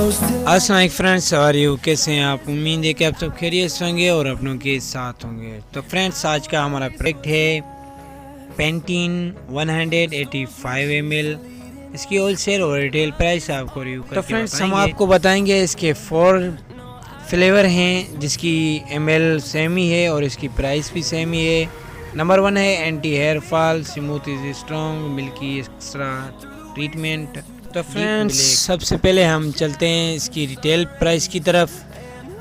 अस्सलाम फ्रेंड्स, और यू कैसे हैं आप? उम्मीद है कि आप सब खैरियत से होंगे और अपनों के साथ होंगे। तो फ्रेंड्स, आज का हमारा प्रोडक्ट है पेंटीन 185 ml। इसकी होलसेल और रिटेल प्राइस आपको रिव्यू करके तो फ्रेंड्स हम आपको बताएंगे। इसके 4 फ्लेवर हैं जिसकी ml सेम ही है और इसकी प्राइस भी सेम ही है। नंबर 1 है anti hair fall, smooth is strong, milky extra treatment. तो फ्रेंड्स, सबसे पहले हम चलते हैं इसकी रिटेल प्राइस की तरफ।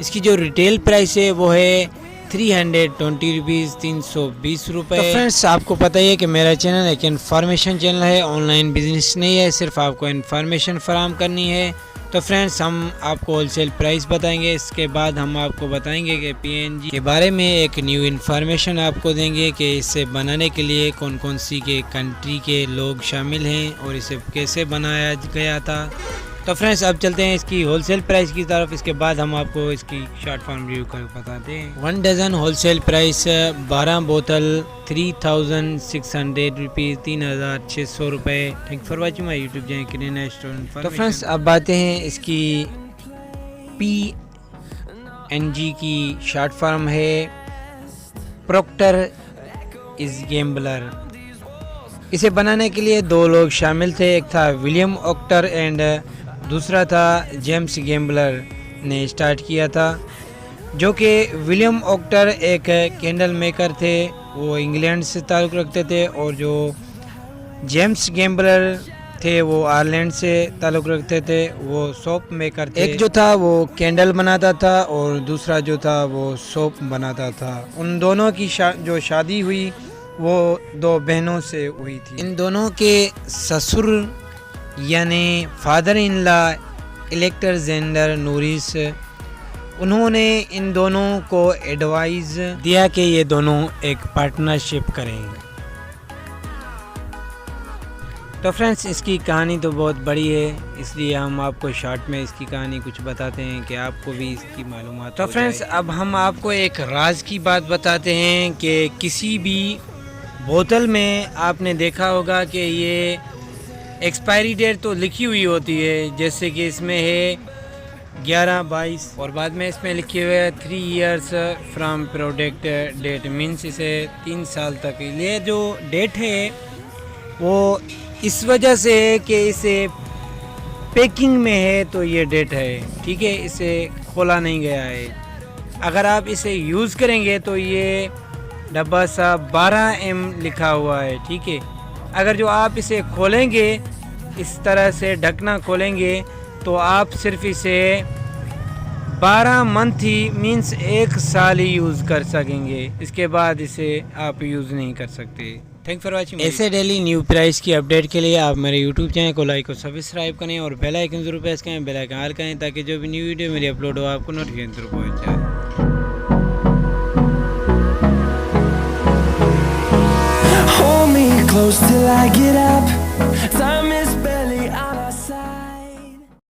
इसकी जो रिटेल प्राइस है वो है 320 रुपीज़, 320 रुपये। तो फ्रेंड्स, आपको पता ही है कि मेरा चैनल एक इन्फॉर्मेशन चैनल है, ऑनलाइन बिजनेस नहीं है, सिर्फ आपको इन्फॉर्मेशन फराहम करनी है। तो फ्रेंड्स, हम आपको होलसेल प्राइस बताएंगे। इसके बाद हम आपको बताएंगे कि पीएनजी के बारे में एक न्यू इन्फॉर्मेशन आपको देंगे कि इसे बनाने के लिए कौन कौन सी के कंट्री के लोग शामिल हैं और इसे कैसे बनाया गया था। तो फ्रेंड्स, अब चलते हैं इसकी होलसेल प्राइस की तरफ। इसके बाद हम आपको इसकी शॉर्ट फॉर्म रिव्यू कर बताते हैं। 1 डज़न होलसेल प्राइस 12 बोतल 3600 रुपीज़, 3600 रुपये। Thank for watching my YouTube channel. तो फ्रेंड्स, अब आते हैं इसकी पीएनजी की शॉर्ट फॉर्म है प्रोक्टर इज गैम्बलर। इसे बनाने के लिए 2 लोग शामिल थे, एक था विलियम ओक्टर एंड दूसरा था जेम्स गैम्बलर ने स्टार्ट किया था। जो कि विलियम ओक्टर एक कैंडल मेकर थे, वो इंग्लैंड से ताल्लुक़ रखते थे, और जो जेम्स गैम्बलर थे वो आयरलैंड से ताल्लुक़ रखते थे, वो सोप मेकर थे। एक जो था वो कैंडल बनाता था और दूसरा जो था वो सोप बनाता था। उन दोनों की जो शादी हुई वो 2 बहनों से हुई थी। इन दोनों के ससुर यानी फादर इन लॉ अलेक्जेंडर नूरिस, उन्होंने इन दोनों को एडवाइस दिया कि ये दोनों एक पार्टनरशिप करें। तो फ्रेंड्स, इसकी कहानी तो बहुत बड़ी है, इसलिए हम आपको शॉर्ट में इसकी कहानी कुछ बताते हैं कि आपको भी इसकी मालूमात। तो फ्रेंड्स, अब हम आपको एक राज की बात बताते हैं कि किसी भी बोतल में आपने देखा होगा कि ये एक्सपायरी डेट तो लिखी हुई होती है, जैसे कि इसमें है 11/22 और बाद में इसमें लिखे हुए है 3 years from product date, means इसे 3 साल तक। ये जो डेट है वो इस वजह से है कि इसे पैकिंग में है तो ये डेट है, ठीक है, इसे खोला नहीं गया है। अगर आप इसे यूज़ करेंगे तो ये डब्बा सा 12M लिखा हुआ है, ठीक है। अगर जो आप इसे खोलेंगे, इस तरह से ढकना खोलेंगे, तो आप सिर्फ इसे 12 मंथ ही मीन्स 1 साल ही यूज़ कर सकेंगे। इसके बाद इसे आप यूज़ नहीं कर सकते। Thank for watching. ऐसे डेली न्यू प्राइस की अपडेट के लिए आप मेरे यूट्यूब चैनल को लाइक और सब्सक्राइब करें और बेल आइकन जरूर प्रेस करें, बेल आइकन ऑल करें, ताकि जो भी न्यू वीडियो मेरी अपलोड हो आपको नोटिफिकेशन जरूर पहुँच जाए। Hold me close till I get up.